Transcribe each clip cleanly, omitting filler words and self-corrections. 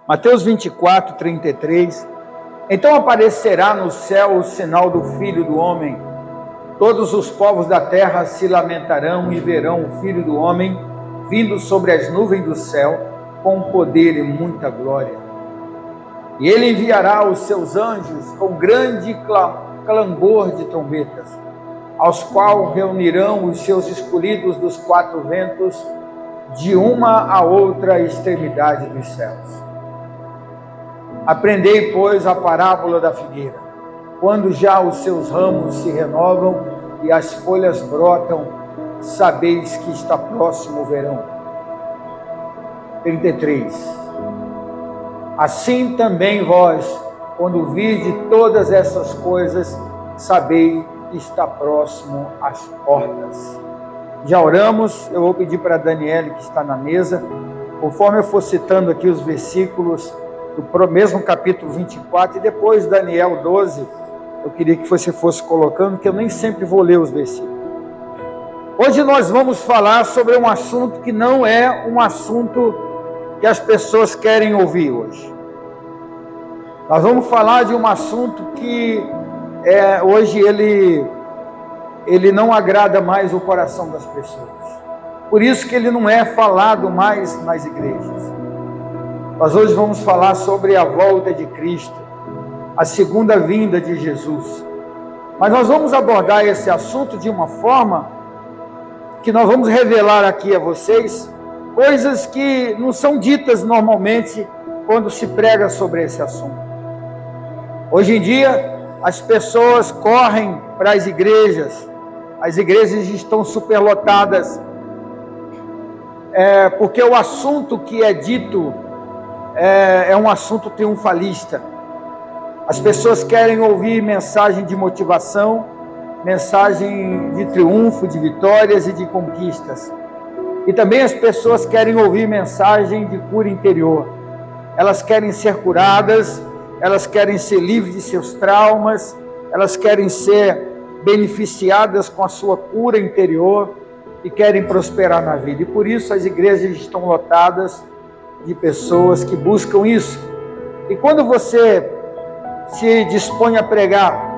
Mateus 24, 33. Então aparecerá no céu o sinal do Filho do Homem. Todos os povos da terra se lamentarão e verão o Filho do Homem vindo sobre as nuvens do céu com poder e muita glória. E ele enviará os seus anjos com grande clangor de trombetas, aos quais reunirão os seus escolhidos dos quatro ventos, de uma a outra extremidade dos céus. Aprendei, pois, a parábola da figueira. Quando já os seus ramos se renovam e as folhas brotam, sabeis que está próximo o verão. 33. Assim também vós, quando virdes todas essas coisas, sabeis que está próximo às portas. Já oramos, eu vou pedir para a Daniele, que está na mesa, conforme eu for citando aqui os versículos do mesmo capítulo 24, e depois Daniel 12, eu queria que você fosse colocando, que eu nem sempre vou ler os versículos. Hoje nós vamos falar sobre um assunto que não é um assunto que as pessoas querem ouvir hoje. Nós vamos falar de um assunto que hoje ele não agrada mais o coração das pessoas. Por isso que ele não é falado mais nas igrejas. Nós hoje vamos falar sobre a volta de Cristo, a segunda vinda de Jesus. Mas nós vamos abordar esse assunto de uma forma que nós vamos revelar aqui a vocês coisas que não são ditas normalmente quando se prega sobre esse assunto. Hoje em dia, as pessoas correm para as igrejas estão superlotadas, porque o assunto que é dito é um assunto triunfalista. As pessoas querem ouvir mensagem de motivação, mensagem de triunfo, de vitórias e de conquistas. E também as pessoas querem ouvir mensagem de cura interior. Elas querem ser curadas, elas querem ser livres de seus traumas, elas querem ser beneficiadas com a sua cura interior e querem prosperar na vida. E por isso as igrejas estão lotadas de pessoas que buscam isso. E quando você se dispõe a pregar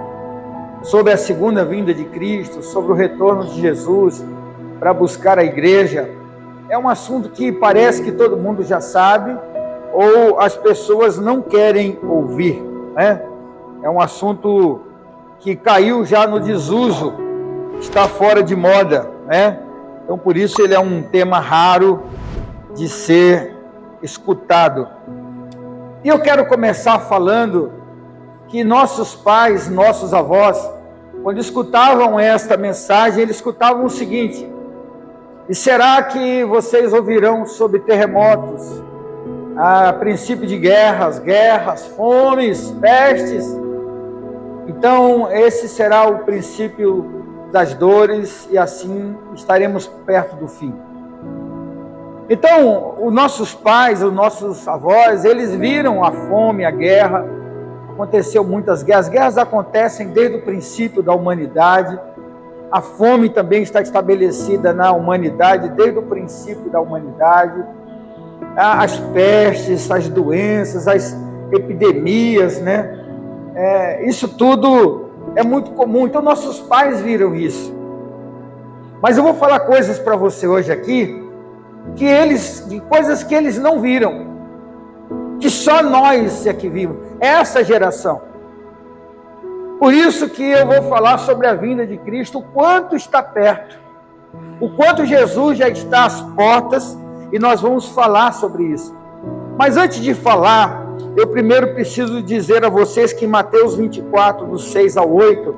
sobre a segunda vinda de Cristo, sobre o retorno de Jesus para buscar a igreja, é um assunto que parece que todo mundo já sabe, ou as pessoas não querem ouvir, né? É um assunto que caiu já no desuso, está fora de moda, né? Então por isso ele é um tema raro de ser escutado. E eu quero começar falando que nossos pais, nossos avós, quando escutavam esta mensagem, eles escutavam o seguinte: e será que vocês ouvirão sobre terremotos, princípio de guerras, fomes, pestes? Então esse será o princípio das dores e assim estaremos perto do fim. Então, os nossos pais, os nossos avós, eles viram a fome, a guerra. Aconteceu muitas guerras. As guerras acontecem desde o princípio da humanidade. A fome também está estabelecida na humanidade, desde o princípio da humanidade. As pestes, as doenças, as epidemias, né? Isso tudo é muito comum. Então, nossos pais viram isso. Mas eu vou falar coisas para você hoje aqui, de coisas que eles não viram, que só nós é que vimos, essa geração. Por isso que eu vou falar sobre a vinda de Cristo, o quanto está perto, o quanto Jesus já está às portas, e nós vamos falar sobre isso. Mas antes de falar, eu primeiro preciso dizer a vocês que Mateus 24, do 6 ao 8,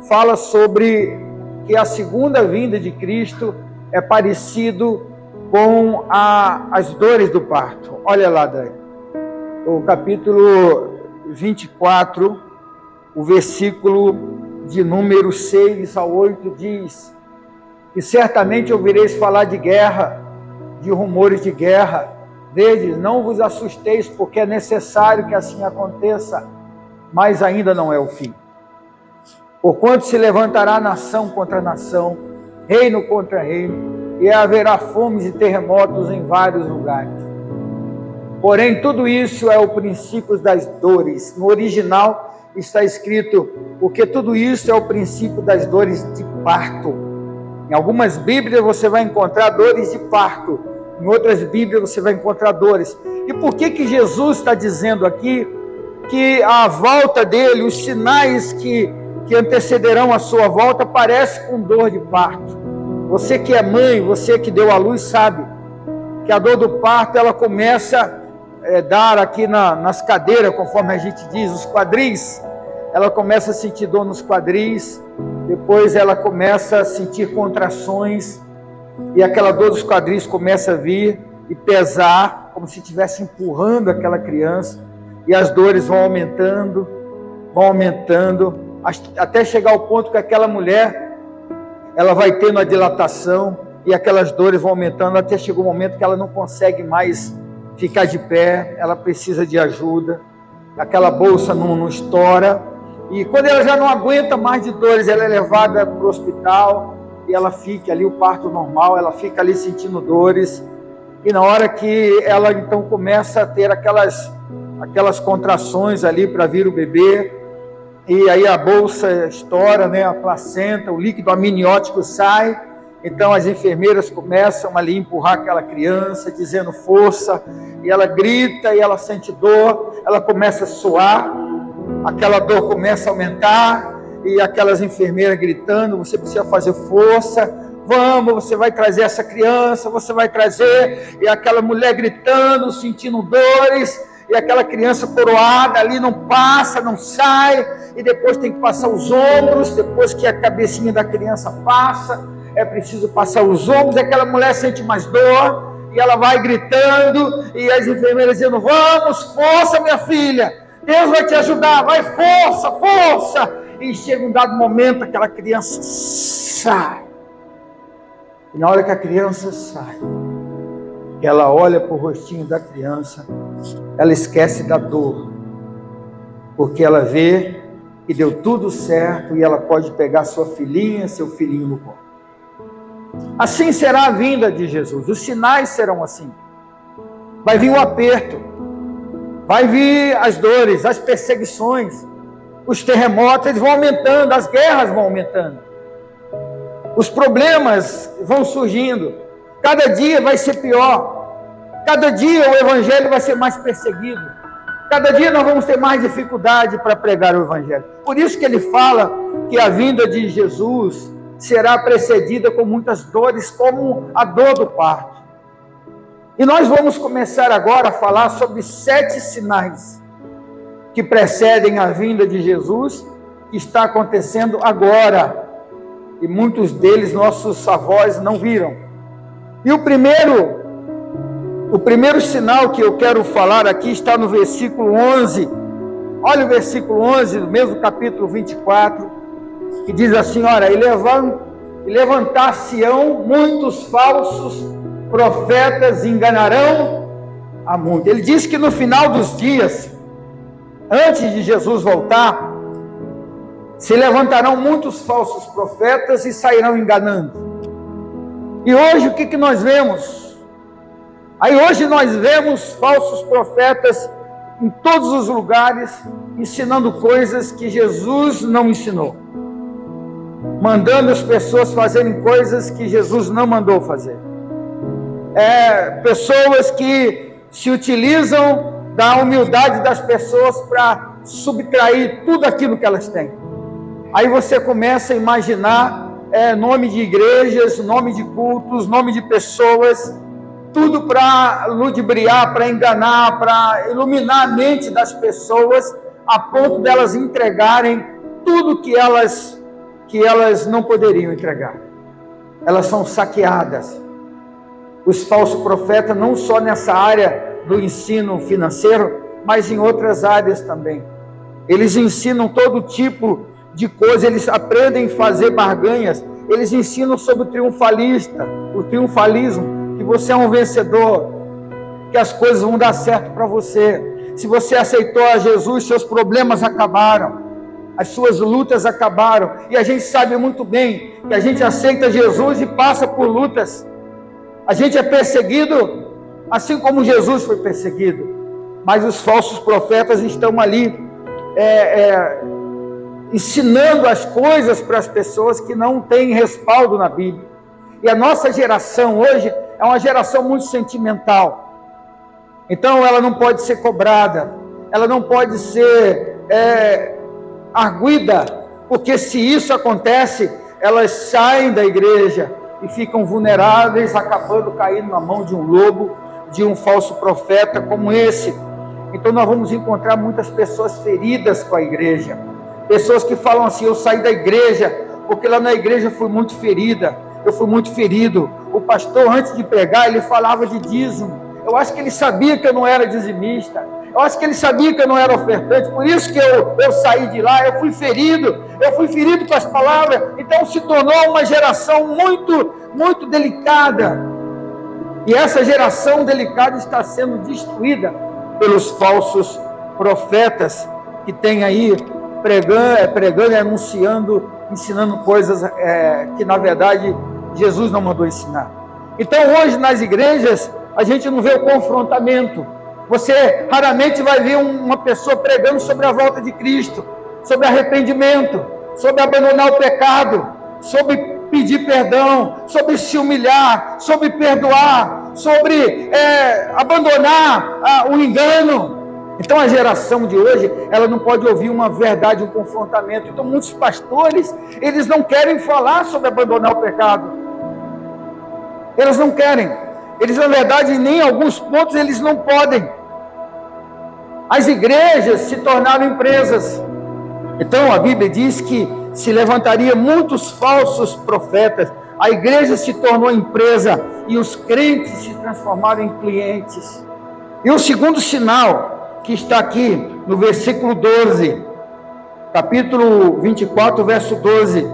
fala sobre que a segunda vinda de Cristo é parecido com as dores do parto. Olha lá, Dani. O capítulo 24, o versículo de número 6 ao 8 diz: e certamente ouvireis falar de guerra, de rumores de guerra. Vedes, não vos assusteis, porque é necessário que assim aconteça, mas ainda não é o fim. Porquanto se levantará nação contra nação, reino contra reino, e haverá fomes e terremotos em vários lugares. Porém, tudo isso é o princípio das dores. No original está escrito, porque tudo isso é o princípio das dores de parto. Em algumas Bíblias você vai encontrar dores de parto, em outras Bíblias você vai encontrar dores. E por que Jesus está dizendo aqui que a volta dele, os sinais que antecederão a sua volta, parece com dor de parto? Você que é mãe, você que deu à luz, sabe que a dor do parto, ela começa a dar aqui nas cadeiras, conforme a gente diz, os quadris. Ela começa a sentir dor nos quadris, depois ela começa a sentir contrações, e aquela dor dos quadris começa a vir e pesar, como se estivesse empurrando aquela criança, e as dores vão aumentando, até chegar ao ponto que aquela mulher, ela vai tendo a dilatação, e aquelas dores vão aumentando, até chegar um momento que ela não consegue mais ficar de pé, ela precisa de ajuda, aquela bolsa não estoura, e quando ela já não aguenta mais de dores, ela é levada para o hospital, e ela fica ali, o parto normal, ela fica ali sentindo dores, e na hora que ela então começa a ter aquelas contrações ali para vir o bebê, e aí a bolsa estoura, né, a placenta, o líquido amniótico sai, então as enfermeiras começam ali a empurrar aquela criança, dizendo força, e ela grita, e ela sente dor, ela começa a suar, aquela dor começa a aumentar, e aquelas enfermeiras gritando, você precisa fazer força, vamos, você vai trazer essa criança, você vai trazer, e aquela mulher gritando, sentindo dores, e aquela criança coroada ali não passa, não sai, e depois tem que passar os ombros, depois que a cabecinha da criança passa, é preciso passar os ombros, e aquela mulher sente mais dor, e ela vai gritando, e as enfermeiras dizendo, vamos, força minha filha, Deus vai te ajudar, vai, força, força, e chega um dado momento, aquela criança sai, e na hora que a criança sai, ela olha para o rostinho da criança, ela esquece da dor, porque ela vê que deu tudo certo e ela pode pegar sua filhinha, seu filhinho no colo. Assim será a vinda de Jesus, os sinais serão assim. Vai vir o aperto, vai vir as dores, as perseguições, os terremotos, eles vão aumentando, as guerras vão aumentando, os problemas vão surgindo, cada dia vai ser pior. Cada dia o Evangelho vai ser mais perseguido. Cada dia nós vamos ter mais dificuldade para pregar o Evangelho. Por isso que ele fala que a vinda de Jesus será precedida com muitas dores, como a dor do parto. E nós vamos começar agora a falar sobre 7 sinais que precedem a vinda de Jesus, que está acontecendo agora. E muitos deles nossos avós não viram. E o primeiro sinal que eu quero falar aqui está no versículo 11. Olha o versículo 11 do mesmo capítulo 24, que diz assim, olha, e levantar-se-ão muitos falsos profetas, enganarão a muitos. Ele diz que no final dos dias, antes de Jesus voltar, se levantarão muitos falsos profetas e sairão enganando. E hoje o que nós vemos? Aí hoje nós vemos falsos profetas em todos os lugares, ensinando coisas que Jesus não ensinou, mandando as pessoas fazerem coisas que Jesus não mandou fazer. Pessoas que se utilizam da humildade das pessoas para subtrair tudo aquilo que elas têm. Aí você começa a imaginar nome de igrejas, nome de cultos, nome de pessoas, tudo para ludibriar, para enganar, para iluminar a mente das pessoas, a ponto delas entregarem tudo que elas não poderiam entregar. Elas são saqueadas. Os falsos profetas, não só nessa área do ensino financeiro, mas em outras áreas também. Eles ensinam todo tipo de coisa, eles aprendem a fazer barganhas, eles ensinam sobre o triunfalismo, que você é um vencedor, que as coisas vão dar certo para você. Se você aceitou a Jesus, seus problemas acabaram, as suas lutas acabaram, e a gente sabe muito bem que a gente aceita Jesus e passa por lutas, a gente é perseguido, assim como Jesus foi perseguido. Mas os falsos profetas estão ali ensinando as coisas para as pessoas que não têm respaldo na Bíblia. E a nossa geração hoje é uma geração muito sentimental. Então ela não pode ser cobrada, ela não pode ser arguida, porque se isso acontece, elas saem da igreja e ficam vulneráveis, acabando caindo na mão de um lobo, de um falso profeta como esse. Então nós vamos encontrar muitas pessoas feridas com a igreja, pessoas que falam assim: eu saí da igreja porque lá na igreja eu fui muito ferida, eu fui muito ferido. O pastor, antes de pregar, ele falava de dízimo. Eu acho que ele sabia que eu não era dizimista, eu acho que ele sabia que eu não era ofertante, por isso que eu saí de lá. Eu fui ferido com as palavras. Então se tornou uma geração muito, muito delicada, e essa geração delicada está sendo destruída pelos falsos profetas, que tem aí pregando e anunciando, ensinando coisas que na verdade Jesus não mandou ensinar. Então hoje nas igrejas a gente não vê o confrontamento. Você raramente vai ver uma pessoa pregando sobre a volta de Cristo, sobre arrependimento, sobre abandonar o pecado, sobre pedir perdão, sobre se humilhar, sobre perdoar, sobre abandonar o engano. Então a geração de hoje, ela não pode ouvir uma verdade, um confrontamento. Então muitos pastores, eles não querem falar sobre abandonar o pecado. Eles não querem. Eles, na verdade, nem em alguns pontos eles não podem. As igrejas se tornaram empresas. Então a Bíblia diz que se levantaria muitos falsos profetas. A igreja se tornou empresa e os crentes se transformaram em clientes. E o segundo sinal que está aqui no versículo 12, capítulo 24, verso 12.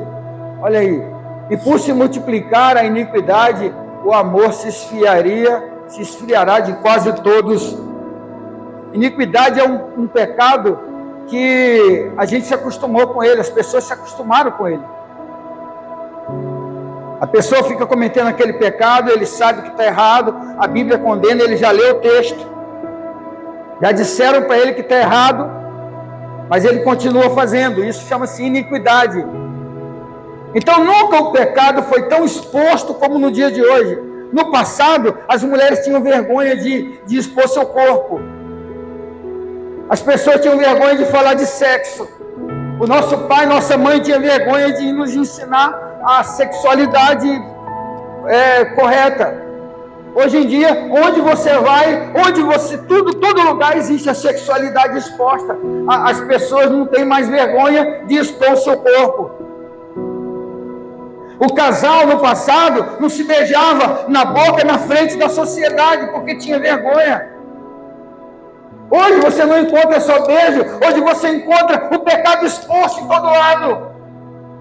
Olha aí. E por se multiplicar a iniquidade, o amor se esfriará de quase todos. Iniquidade é um pecado que a gente se acostumou com ele, as pessoas se acostumaram com ele. A pessoa fica cometendo aquele pecado, ele sabe que está errado, a Bíblia condena, ele já leu o texto, já disseram para ele que está errado, mas ele continua fazendo. Isso chama-se iniquidade. Então nunca o pecado foi tão exposto como no dia de hoje. No passado, as mulheres tinham vergonha de expor seu corpo. As pessoas tinham vergonha de falar de sexo. O nosso pai, nossa mãe tinha vergonha de nos ensinar a sexualidade correta. Hoje em dia, onde você vai, todo lugar existe a sexualidade exposta. As pessoas não têm mais vergonha de expor o seu corpo. O casal no passado não se beijava na boca, na frente da sociedade, porque tinha vergonha. Hoje você não encontra só beijo, hoje você encontra o pecado exposto em todo lado.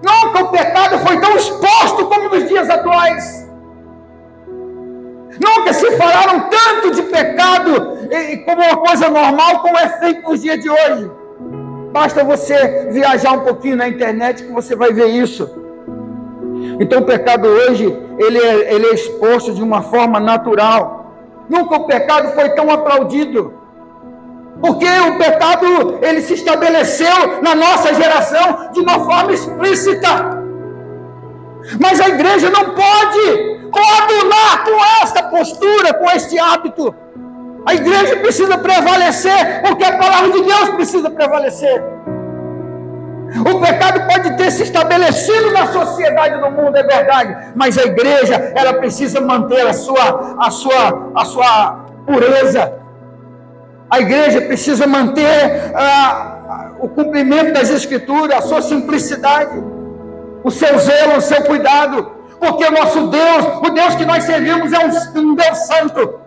Nunca o pecado foi tão exposto como nos dias atuais. Nunca se falaram tanto de pecado como uma coisa normal, como é feito nos dias de hoje. Basta você viajar um pouquinho na internet que você vai ver isso. Então o pecado hoje, ele é exposto de uma forma natural. Nunca o pecado foi tão aplaudido. Porque o pecado, ele se estabeleceu na nossa geração de uma forma explícita. Mas a igreja não pode coadunar com esta postura, com este hábito. A igreja precisa prevalecer, porque a palavra de Deus precisa prevalecer. O pecado pode ter se estabelecido na sociedade do mundo, é verdade, mas a igreja, ela precisa manter a sua pureza. A igreja precisa manter o cumprimento das Escrituras, a sua simplicidade, o seu zelo, o seu cuidado, porque o nosso Deus, o Deus que nós servimos é um Deus santo.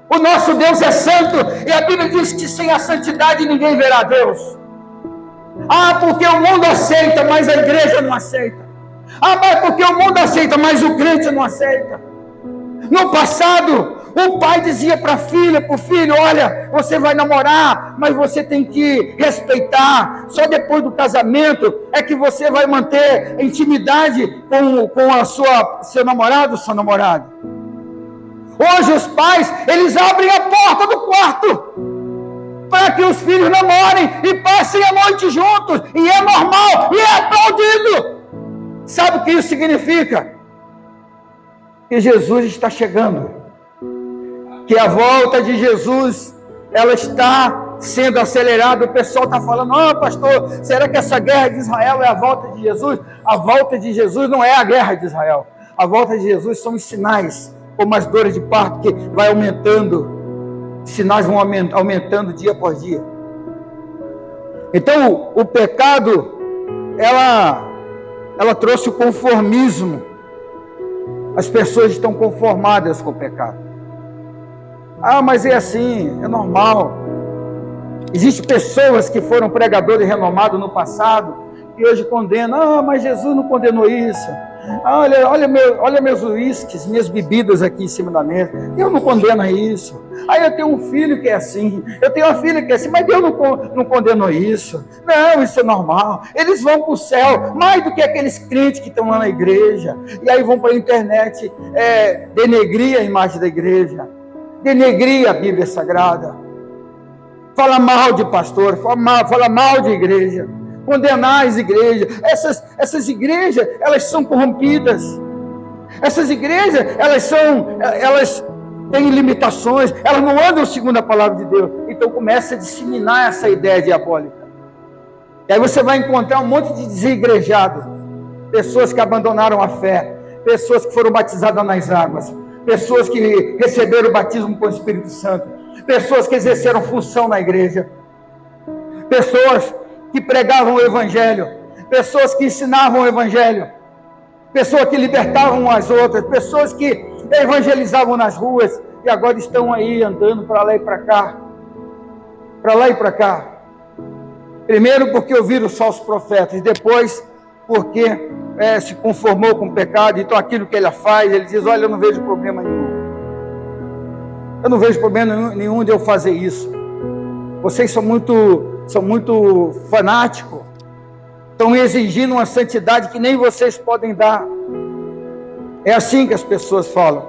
O nosso Deus é santo, e a Bíblia diz que sem a santidade ninguém verá Deus. Porque o mundo aceita, mas a igreja não aceita. Mas porque o mundo aceita, mas o crente não aceita. No passado, o pai dizia para a filha, para o filho: olha, você vai namorar, mas você tem que respeitar. Só depois do casamento é que você vai manter intimidade com seu namorado ou sua namorada. Hoje os pais, eles abrem a porta do quarto para que os filhos namorem e passem a noite juntos, e é normal, e é aplaudido. Sabe o que isso significa? Que Jesus está chegando, que a volta de Jesus, ela está sendo acelerada. O pessoal está falando: pastor, será que essa guerra de Israel é a volta de Jesus? A volta de Jesus não é a guerra de Israel. A volta de Jesus são os sinais, como as dores de parto, que vai aumentando, sinais vão aumentando dia após dia. Então o pecado, ela trouxe o conformismo. As pessoas estão conformadas com o pecado. Mas é assim, é normal. Existem pessoas que foram pregadores renomados no passado e hoje condenam: mas Jesus não condenou isso. Olha meus uísques, minhas bebidas aqui em cima da mesa. Deus não condena isso. Eu tenho um filho que é assim, eu tenho uma filha que é assim, mas Deus não condenou isso. Não, isso é normal. Eles vão para o céu mais do que aqueles crentes que estão lá na igreja. E aí vão para a internet denegrir a imagem da igreja, denegrir a Bíblia Sagrada, fala mal de pastor, fala mal de igreja, condenar as igrejas. Essas igrejas, elas são corrompidas. Essas igrejas, elas têm limitações, elas não andam segundo a palavra de Deus. Então começa a disseminar essa ideia diabólica. E aí você vai encontrar um monte de desigrejados, pessoas que abandonaram a fé, pessoas que foram batizadas nas águas, pessoas que receberam o batismo com o Espírito Santo, pessoas que exerceram função na igreja, pessoas que pregavam o Evangelho, pessoas que ensinavam o Evangelho, pessoas que libertavam as outras, pessoas que evangelizavam nas ruas, e agora estão aí andando para lá e para cá, para lá e para cá. Primeiro porque ouviram os falsos profetas, depois porque se conformou com o pecado. Então aquilo que ele faz, ele diz: olha, eu não vejo problema nenhum. Eu não vejo problema nenhum de eu fazer isso. Vocês são muito fanáticos, estão exigindo uma santidade que nem vocês podem dar. É assim que as pessoas falam.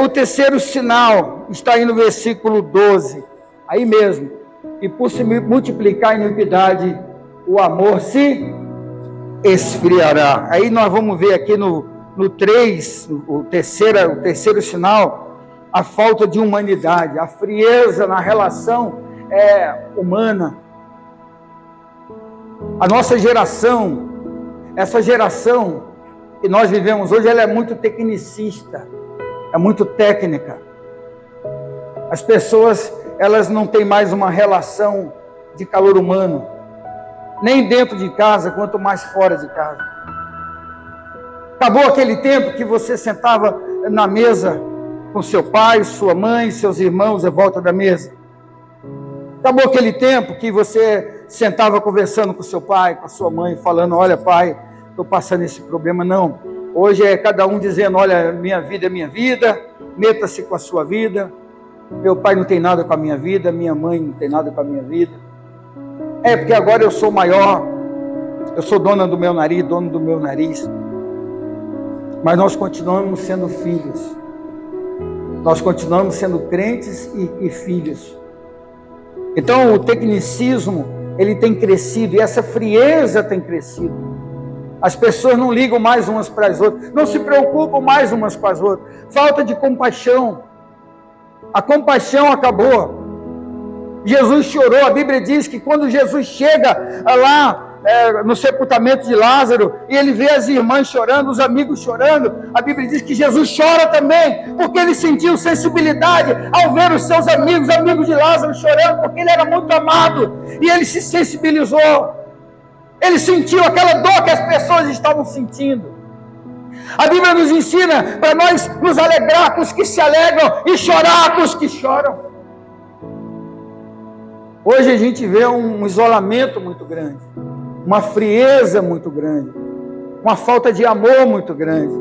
O terceiro sinal está aí no versículo 12, aí mesmo: e por se multiplicar a iniquidade, o amor se esfriará. Aí nós vamos ver aqui no 3, o terceiro sinal, a falta de humanidade, a frieza na relação humana. A nossa geração, essa geração que nós vivemos hoje, ela é muito tecnicista, é muito técnica. As pessoas, elas não têm mais uma relação de calor humano, nem dentro de casa, quanto mais fora de casa. Acabou aquele tempo que você sentava na mesa com seu pai, sua mãe, seus irmãos em volta da mesa. Acabou aquele tempo que você sentava conversando com seu pai, com a sua mãe, falando: olha, pai, estou passando esse problema. Não, hoje é cada um dizendo: olha, minha vida é minha vida, meta-se com a sua vida. Meu pai não tem nada com a minha vida, minha mãe não tem nada com a minha vida. Porque agora eu sou maior, eu sou dona do meu nariz, dono do meu nariz. Mas nós continuamos sendo filhos, nós continuamos sendo crentes e filhos. Então o tecnicismo, ele tem crescido, e essa frieza tem crescido. As pessoas não ligam mais umas para as outras, não se preocupam mais umas com as outras. Falta de compaixão. A compaixão acabou. Jesus chorou. A Bíblia diz que quando Jesus chega lá no sepultamento de Lázaro, e ele vê as irmãs chorando, os amigos chorando, a Bíblia diz que Jesus chora também, porque ele sentiu sensibilidade ao ver os seus amigos de Lázaro chorando, porque ele era muito amado, e ele se sensibilizou. Ele sentiu aquela dor que as pessoas estavam sentindo. A Bíblia nos ensina para nós nos alegrar com os que se alegram e chorar com os que choram. Hoje a gente vê um isolamento muito grande, uma frieza muito grande, uma falta de amor muito grande,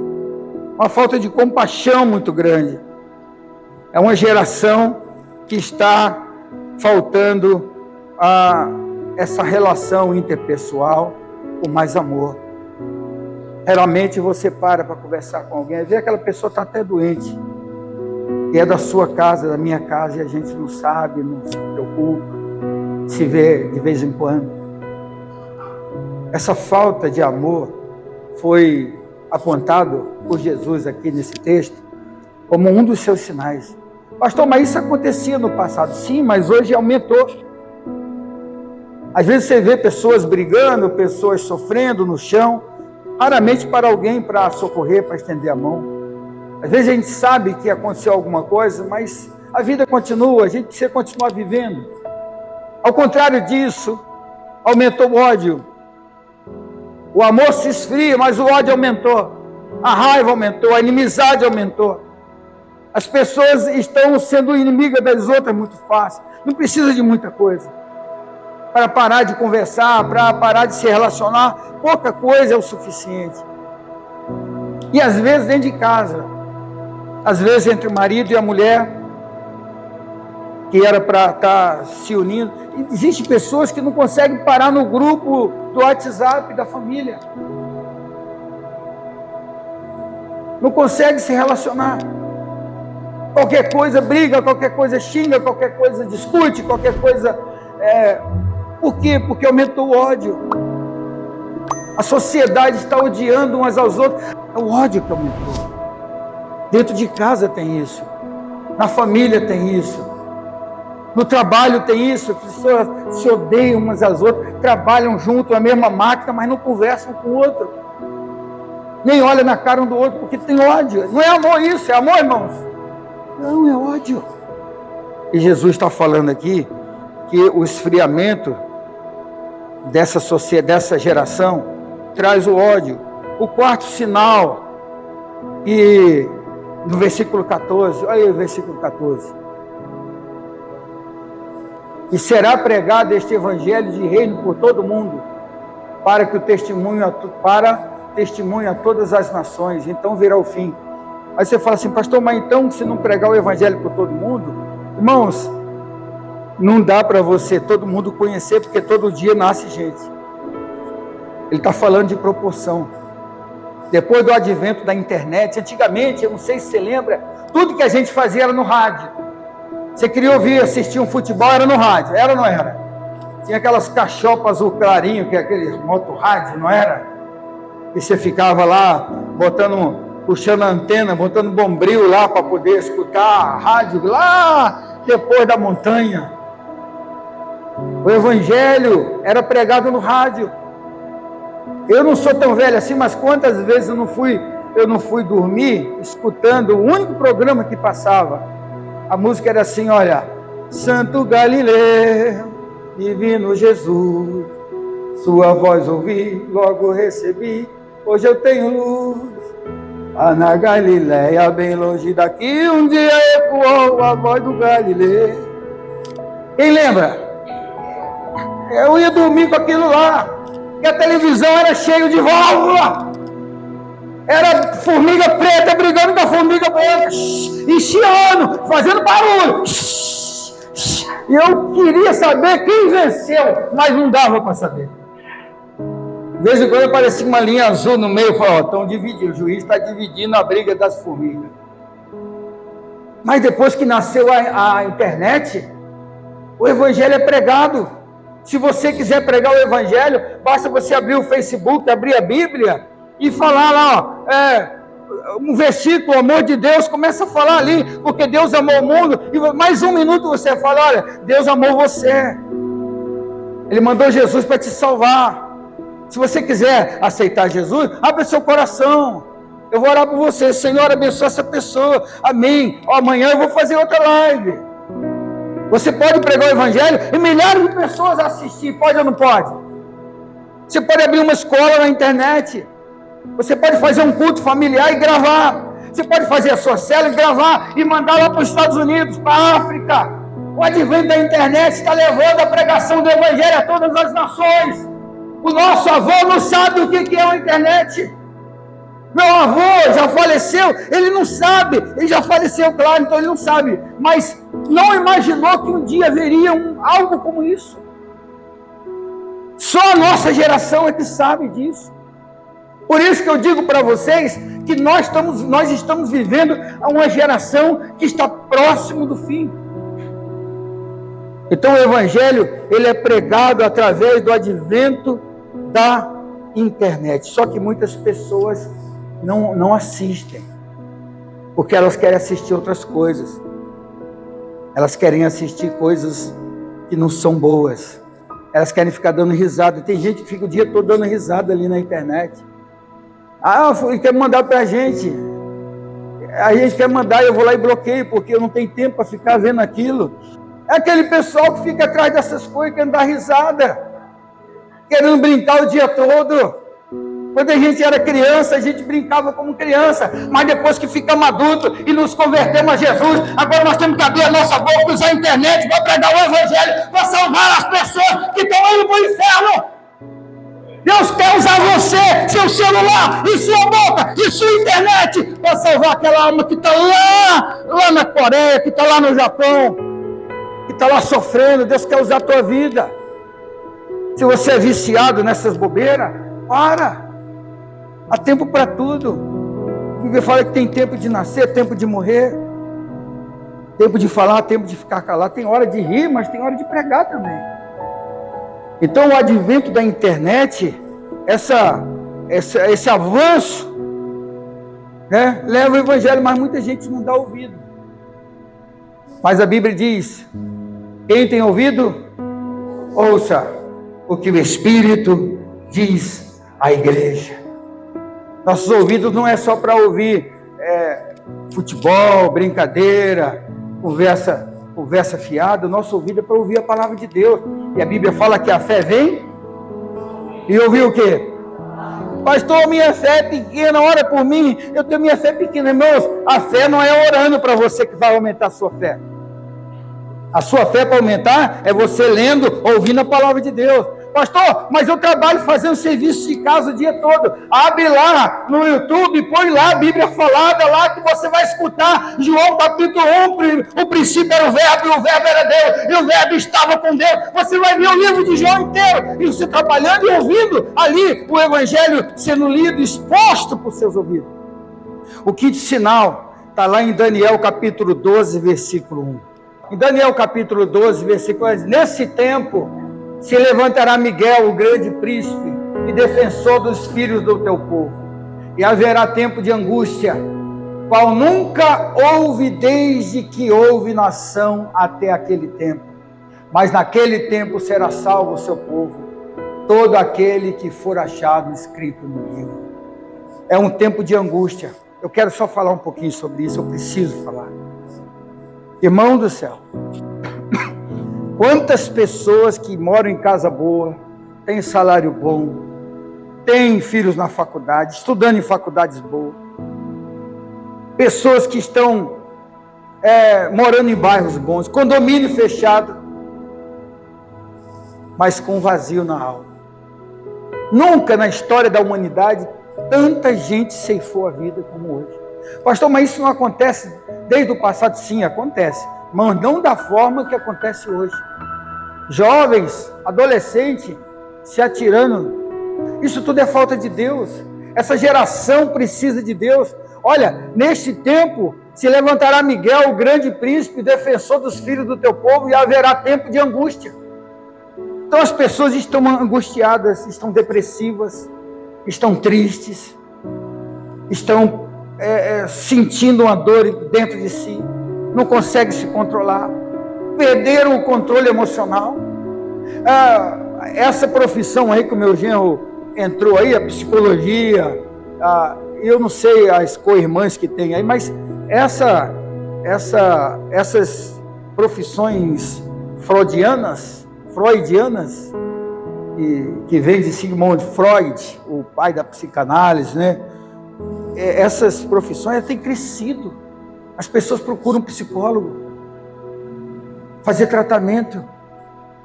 uma falta de compaixão muito grande. É uma geração que está faltando essa relação interpessoal com mais amor. Realmente você para conversar com alguém, vê aquela pessoa está até doente, E é da sua casa, da minha casa, e a gente não sabe, não se preocupa, se vê de vez em quando. Essa falta de amor foi apontado por Jesus aqui nesse texto como um dos seus sinais. Pastor, mas isso acontecia no passado. Sim, mas hoje aumentou. Às vezes você vê pessoas brigando, pessoas sofrendo no chão, raramente para alguém para socorrer, para estender a mão. Às vezes a gente sabe que aconteceu alguma coisa, mas a vida continua, a gente precisa continuar vivendo. Ao contrário disso, aumentou o ódio. O amor se esfria, mas o ódio aumentou. A raiva aumentou, a inimizade aumentou. As pessoas estão sendo inimigas das outras muito fácil. Não precisa de muita coisa para parar de conversar, para parar de se relacionar. Pouca coisa é o suficiente. E às vezes dentro de casa, às vezes entre o marido e a mulher, que era para estar se unindo. Existem pessoas que não conseguem parar no grupo do WhatsApp da família. Não conseguem se relacionar. Qualquer coisa briga, qualquer coisa xinga, qualquer coisa discute, qualquer coisa... Por quê? Porque aumentou o ódio. A sociedade está odiando umas aos outros. É o ódio que aumentou. Dentro de casa tem isso. Na família tem isso. No trabalho tem isso. As pessoas se odeiam umas às outras. Trabalham junto na mesma máquina, mas não conversam com o outro. Nem olham na cara um do outro, porque tem ódio. Não é amor isso, é amor, irmãos? Não, é ódio. E Jesus está falando aqui que o esfriamento dessa sociedade, dessa geração, traz o ódio. O quarto sinal, e no versículo 14, olha aí o versículo 14. E será pregado este evangelho de reino por todo mundo, para testemunho a todas as nações, então virá o fim. Aí você fala assim, pastor, mas então se não pregar o evangelho por todo mundo, irmãos, não dá para você, todo mundo conhecer, porque todo dia nasce gente. Ele está falando de proporção. Depois do advento da internet, antigamente, eu não sei se você lembra, tudo que a gente fazia era no rádio. Você queria ouvir, assistir um futebol, era no rádio, era ou não era? Tinha aquelas cachopas azul clarinho, que é aquele motorrádio, não era? E você ficava lá, puxando a antena, botando bombril lá para poder escutar a rádio lá depois da montanha. O evangelho era pregado no rádio. Eu não sou tão velho assim, mas quantas vezes eu não fui dormir escutando o único programa que passava. A música era assim, olha, Santo Galileu, divino Jesus, sua voz ouvi, logo recebi, hoje eu tenho luz. Na Galileia, bem longe daqui, um dia ecoou a voz do Galileu. Quem lembra? Eu ia dormir com aquilo lá. E a televisão era cheia de válvula. Era formiga preta brigando com a formiga branca. E chiando, fazendo barulho. E eu queria saber quem venceu, mas não dava para saber. De vez em quando aparecia uma linha azul no meio, falou, estão dividindo, o juiz está dividindo a briga das formigas. Mas depois que nasceu a internet, o evangelho é pregado. Se você quiser pregar o evangelho, basta você abrir o Facebook, abrir a Bíblia e falar lá, um versículo, o amor de Deus, começa a falar ali, porque Deus amou o mundo, e mais um minuto você fala, olha, Deus amou você. Ele mandou Jesus para te salvar. Se você quiser aceitar Jesus, abre seu coração. Eu vou orar por você. Senhor, abençoa essa pessoa. Amém. Amanhã eu vou fazer outra live. Você pode pregar o evangelho e milhares de pessoas assistir. Pode ou não pode? Você pode abrir uma escola na internet. Você pode fazer um culto familiar e gravar. Você pode fazer a sua célula e gravar e mandar lá para os Estados Unidos, para a África. O advento da internet está levando a pregação do evangelho a todas as nações. O nosso avô não sabe o que é a internet. Meu avô já faleceu, ele não sabe, ele já faleceu, claro, então ele não sabe, mas não imaginou que um dia haveria algo como isso. Só a nossa geração é que sabe disso. Por isso que eu digo para vocês que nós estamos vivendo uma geração que está próximo do fim. Então o Evangelho, ele é pregado através do advento da internet. Só que muitas pessoas não assistem, porque elas querem assistir outras coisas. Elas querem assistir coisas que não são boas. Elas querem ficar dando risada. Tem gente que fica o dia todo dando risada ali na internet. Quer mandar para a gente quer mandar, eu vou lá e bloqueio, porque eu não tenho tempo para ficar vendo aquilo. É aquele pessoal que fica atrás dessas coisas, querendo dar risada, querendo brincar o dia todo. Quando a gente era criança, a gente brincava como criança, mas depois que ficamos adultos e nos convertemos a Jesus, agora nós temos que abrir a nossa boca, usar a internet para pregar o Evangelho, para salvar as pessoas que estão indo para o inferno. Deus quer usar você, seu celular, e sua boca, e sua internet, para salvar aquela alma que está lá na Coreia, que está lá no Japão, que está lá sofrendo. Deus quer usar a tua vida. Se você é viciado nessas bobeiras, para. Há tempo para tudo. A Bíblia fala que tem tempo de nascer, tempo de morrer, tempo de falar, tempo de ficar calado. Tem hora de rir, mas tem hora de pregar também. Então o advento da internet, esse avanço, né, leva o Evangelho, mas muita gente não dá ouvido. Mas a Bíblia diz: quem tem ouvido, ouça o que o Espírito diz à igreja. Nossos ouvidos não é só para ouvir futebol, brincadeira, conversa fiada. O nosso ouvido é para ouvir a palavra de Deus. E a Bíblia fala que a fé vem e ouvir o quê? Pastor, minha fé é pequena, ora por mim. Eu tenho minha fé pequena. Irmãos, a fé não é orando para você que vai aumentar a sua fé. A sua fé para aumentar é você lendo, ouvindo a palavra de Deus. Pastor, mas eu trabalho fazendo serviço de casa o dia todo. Abre lá no YouTube, põe lá a Bíblia falada lá que você vai escutar. João capítulo 1, o princípio era o verbo, e o verbo era Deus, e o verbo estava com Deus. Você vai ver o livro de João inteiro, e você trabalhando e ouvindo ali o Evangelho sendo lido, exposto por seus ouvidos. O quinto sinal está lá em Daniel capítulo 12, versículo 1. Em Daniel capítulo 12, versículo 1, nesse tempo se levantará Miguel, o grande príncipe e defensor dos filhos do teu povo, e haverá tempo de angústia, qual nunca houve desde que houve nação até aquele tempo. Mas naquele tempo será salvo o seu povo, todo aquele que for achado escrito no livro. É um tempo de angústia. Eu quero só falar um pouquinho sobre isso, eu preciso falar. Irmão do céu, quantas pessoas que moram em casa boa, têm salário bom, têm filhos na faculdade, estudando em faculdades boas, pessoas que estão morando em bairros bons, condomínio fechado, mas com vazio na alma. Nunca na história da humanidade tanta gente ceifou a vida como hoje. Pastor, mas isso não acontece desde o passado? Sim, acontece, mas não da forma que acontece hoje. Jovens, adolescentes, se atirando. Isso tudo é falta de Deus. Essa geração precisa de Deus. Olha, neste tempo se levantará Miguel, o grande príncipe, defensor dos filhos do teu povo, e haverá tempo de angústia. Então as pessoas estão angustiadas, estão depressivas, estão tristes, estão sentindo uma dor dentro de si, não conseguem se controlar, perderam o controle emocional. Essa profissão aí que o meu genro entrou aí, a psicologia, eu não sei as co-irmãs que tem aí, mas essas profissões freudianas, que vem de Sigmund Freud, o pai da psicanálise, né? Essas profissões têm crescido. As pessoas procuram um psicólogo, fazer tratamento,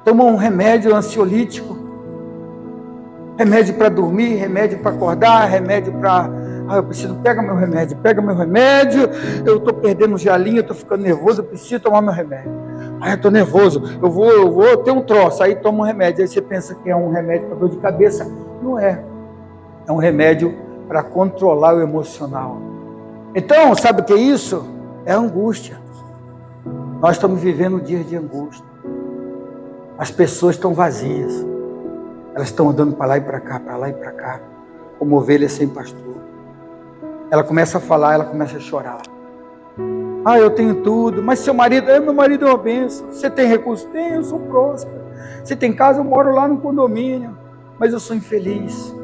tomam um remédio ansiolítico, remédio para dormir, remédio para acordar, remédio para... eu preciso, pega meu remédio, eu estou perdendo o gelinho, eu estou ficando nervoso, eu preciso tomar meu remédio. Eu estou nervoso, eu vou ter um troço, aí toma um remédio. Aí você pensa que é um remédio para dor de cabeça. Não é. É um remédio para controlar o emocional. Então, sabe o que é isso? É angústia. Nós estamos vivendo um dia de angústia. As pessoas estão vazias. Elas estão andando para lá e para cá, para lá e para cá, como ovelhas sem pastor. Ela começa a falar, ela começa a chorar. Ah, eu tenho tudo, mas meu marido é uma bênção. Você tem recursos? Tem, eu sou próspero. Você tem casa? Eu moro lá no condomínio, mas eu sou infeliz.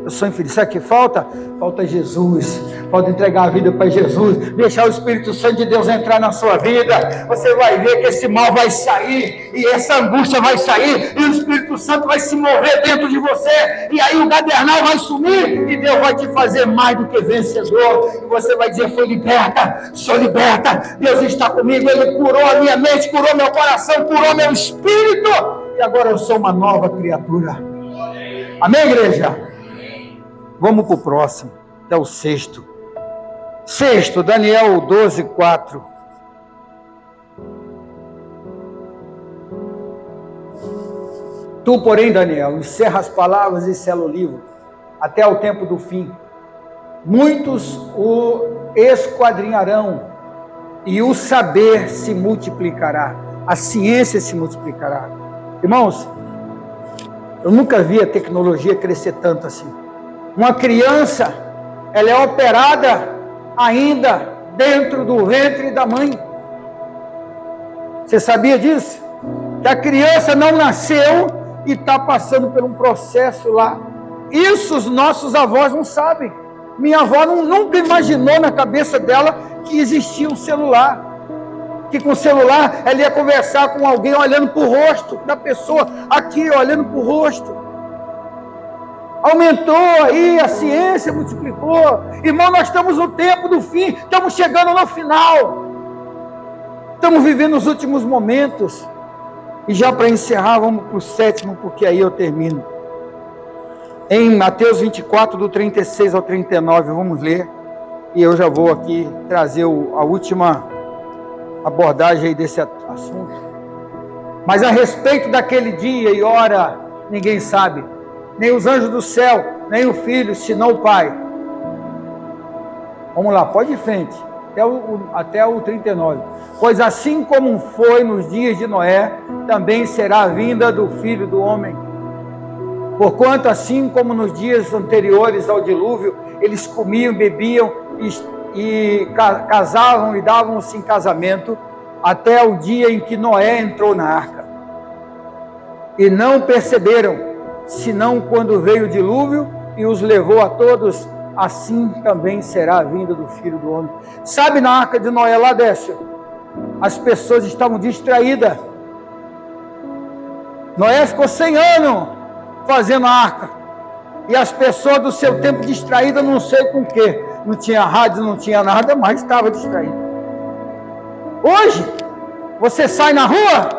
Eu sou infeliz. Sabe o que falta? Falta Jesus. Falta entregar a vida para Jesus. Deixar o Espírito Santo de Deus entrar na sua vida. Você vai ver que esse mal vai sair. E essa angústia vai sair. E o Espírito Santo vai se mover dentro de você. E aí o gadernal vai sumir. E Deus vai te fazer mais do que vencedor. E você vai dizer, foi liberta. Sou liberta. Deus está comigo. Ele curou a minha mente, curou meu coração, curou meu espírito. E agora eu sou uma nova criatura. Amém, igreja? Vamos para o próximo, que é o sexto. Sexto, Daniel 12:4. Tu, porém, Daniel, encerra as palavras e sela o livro, até o tempo do fim. Muitos o esquadrinharão, e o saber se multiplicará, a ciência se multiplicará. Irmãos, eu nunca vi a tecnologia crescer tanto assim. Uma criança, ela é operada ainda dentro do ventre da mãe. Você sabia disso? Que a criança não nasceu e está passando por um processo lá. Isso os nossos avós não sabem. Minha avó nunca imaginou na cabeça dela que existia um celular. Que com o celular ela ia conversar com alguém olhando para o rosto da pessoa, aqui olhando para o rosto. Aumentou aí, a ciência multiplicou. Irmão, nós estamos no tempo do fim, estamos chegando no final. Estamos vivendo os últimos momentos. E já para encerrar, vamos para o sétimo, porque aí eu termino. Em Mateus 24, do 36 ao 39, vamos ler. E eu já vou aqui trazer a última abordagem aí desse assunto. Mas a respeito daquele dia e hora, ninguém sabe. Nem os anjos do céu, nem o Filho, senão o Pai. Vamos lá, pode ir em frente, até o 39. Pois assim como foi nos dias de Noé, também será a vinda do Filho do Homem. Porquanto assim como nos dias anteriores ao dilúvio, eles comiam, bebiam e casavam e davam-se em casamento, até o dia em que Noé entrou na arca. E não perceberam, senão quando veio o dilúvio e os levou a todos, assim também será a vinda do Filho do Homem. Sabe, na arca de Noé lá, Décio, as pessoas estavam distraídas. Noé ficou 100 anos fazendo a arca, e as pessoas do seu tempo distraídas, não sei com o que, não tinha rádio, não tinha nada, mas estava distraído. Hoje, você sai na rua,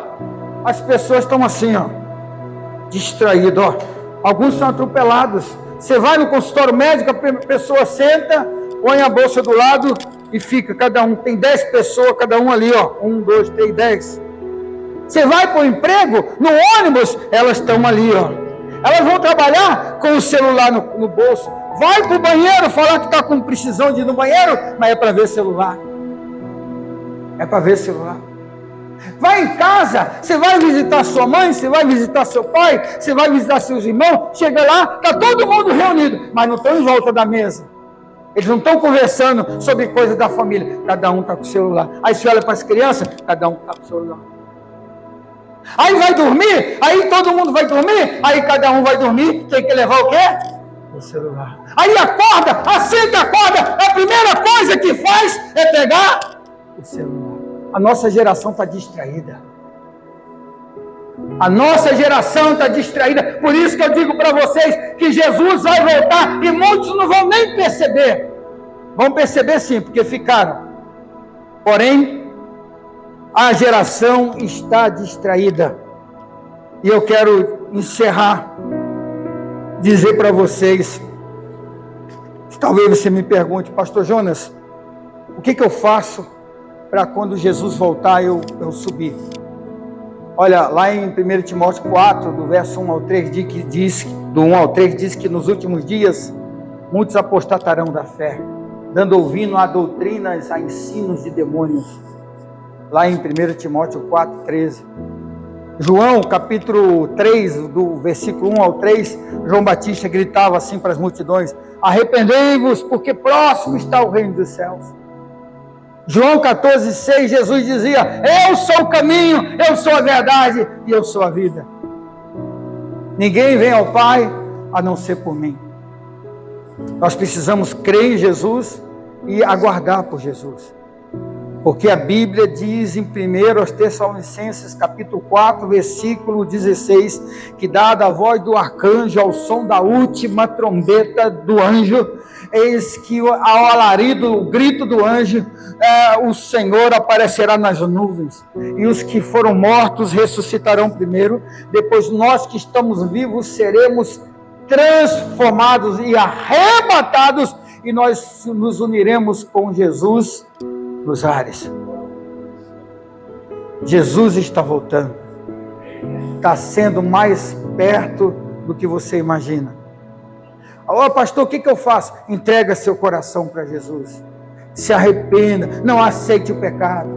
as pessoas estão assim, ó, distraído, ó. Alguns são atropelados. Você vai no consultório médico, a pessoa senta, põe a bolsa do lado e fica, cada um, tem 10 pessoas, cada um ali, ó, 1, 2, 3, 10. Você vai para o emprego, no ônibus, elas estão ali, ó. Elas vão trabalhar com o celular no bolso. Vai para o banheiro, falar que está com precisão de ir no banheiro, mas é para ver celular. É para ver celular. Vai em casa, você vai visitar sua mãe, você vai visitar seu pai, você vai visitar seus irmãos, chega lá, está todo mundo reunido, mas não estão em volta da mesa. Eles não estão conversando sobre coisas da família, cada um está com o celular. Aí você olha para as crianças, cada um está com o celular. Aí vai dormir, aí todo mundo vai dormir, aí cada um vai dormir, tem que levar o quê? O celular. Aí acorda, assim que acorda, a primeira coisa que faz é pegar o celular. A nossa geração está distraída. A nossa geração está distraída. Por isso que eu digo para vocês que Jesus vai voltar e muitos não vão nem perceber. Vão perceber sim, porque ficaram. Porém, a geração está distraída. E eu quero encerrar, dizer para vocês, talvez você me pergunte, Pastor Jonas, o que eu faço para quando Jesus voltar eu subir? Olha, lá em 1 Timóteo 4, do verso 1 ao 3, do 1 ao 3, diz que nos últimos dias muitos apostatarão da fé, dando ouvido a doutrinas, a ensinos de demônios. Lá em 1 Timóteo 4,13. João, capítulo 3, do versículo 1 ao 3, João Batista gritava assim para as multidões: arrependei-vos, porque próximo está o reino dos céus. João 14,6, Jesus dizia: eu sou o caminho, eu sou a verdade e eu sou a vida. Ninguém vem ao Pai a não ser por mim. Nós precisamos crer em Jesus e aguardar por Jesus. Porque a Bíblia diz em 1 Tessalonicenses capítulo 4, versículo 16, que dada a voz do arcanjo ao som da última trombeta do anjo, eis que ao alarido, o grito do anjo, o Senhor aparecerá nas nuvens, e os que foram mortos ressuscitarão primeiro, depois nós que estamos vivos seremos transformados e arrebatados, e nós nos uniremos com Jesus nos ares. Jesus está voltando, está sendo mais perto do que você imagina. Ô pastor, o que eu faço? Entrega seu coração para Jesus, se arrependa, não aceite o pecado,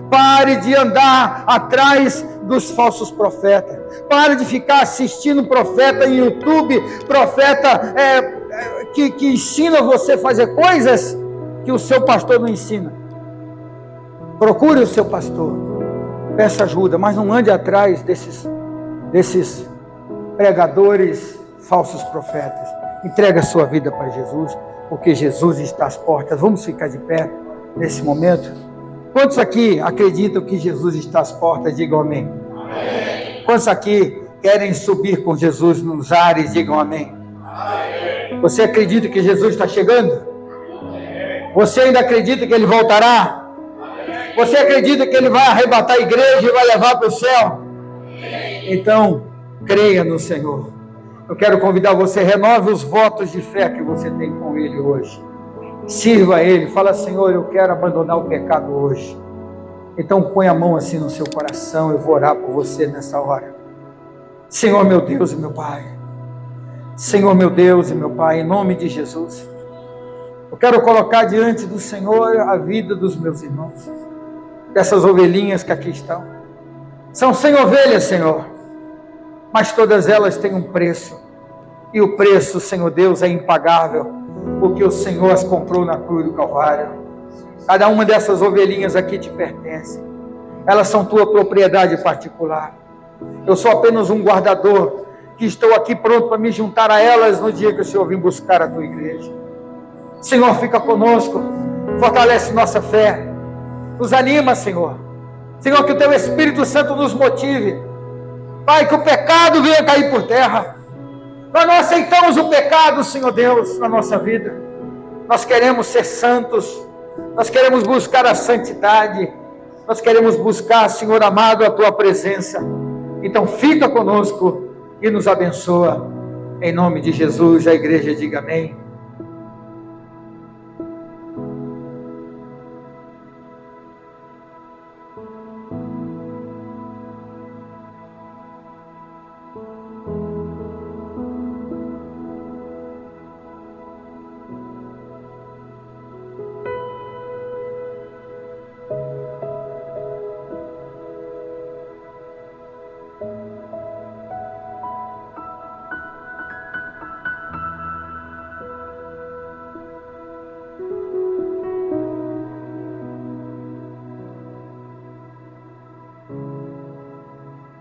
pare de andar atrás dos falsos profetas, pare de ficar assistindo profeta em YouTube, profeta que ensina você a fazer coisas que o seu pastor não ensina. Procure o seu pastor, peça ajuda, mas não ande atrás desses pregadores, falsos profetas. Entregue a sua vida para Jesus, porque Jesus está às portas. Vamos ficar de pé nesse momento? Quantos aqui acreditam que Jesus está às portas? Digam amém. Amém. Quantos aqui querem subir com Jesus nos ares? Digam amém. Amém. Você acredita que Jesus está chegando? Amém. Você ainda acredita que Ele voltará? Você acredita que Ele vai arrebatar a igreja e vai levar para o céu? Então, creia no Senhor. Eu quero convidar você, renove os votos de fé que você tem com Ele hoje. Sirva a Ele, fala: Senhor, eu quero abandonar o pecado hoje. Então põe a mão assim no seu coração, eu vou orar por você nessa hora. Senhor meu Deus e meu Pai, Senhor meu Deus e meu Pai, em nome de Jesus, eu quero colocar diante do Senhor a vida dos meus irmãos, dessas ovelhinhas que aqui estão. São 100 ovelhas, Senhor, mas todas elas têm um preço, e o preço, Senhor Deus, é impagável, porque o Senhor as comprou na cruz do Calvário. Cada uma dessas ovelhinhas aqui te pertence, elas são tua propriedade particular. Eu sou apenas um guardador, que estou aqui pronto para me juntar a elas no dia que o Senhor vir buscar a tua igreja. Senhor, fica conosco, fortalece nossa fé, nos anima, Senhor. Senhor, que o Teu Espírito Santo nos motive. Pai, que o pecado venha cair por terra. Nós não aceitamos o pecado, Senhor Deus, na nossa vida. Nós queremos ser santos. Nós queremos buscar a santidade. Nós queremos buscar, Senhor amado, a Tua presença. Então fica conosco e nos abençoa. Em nome de Jesus, a igreja diga amém.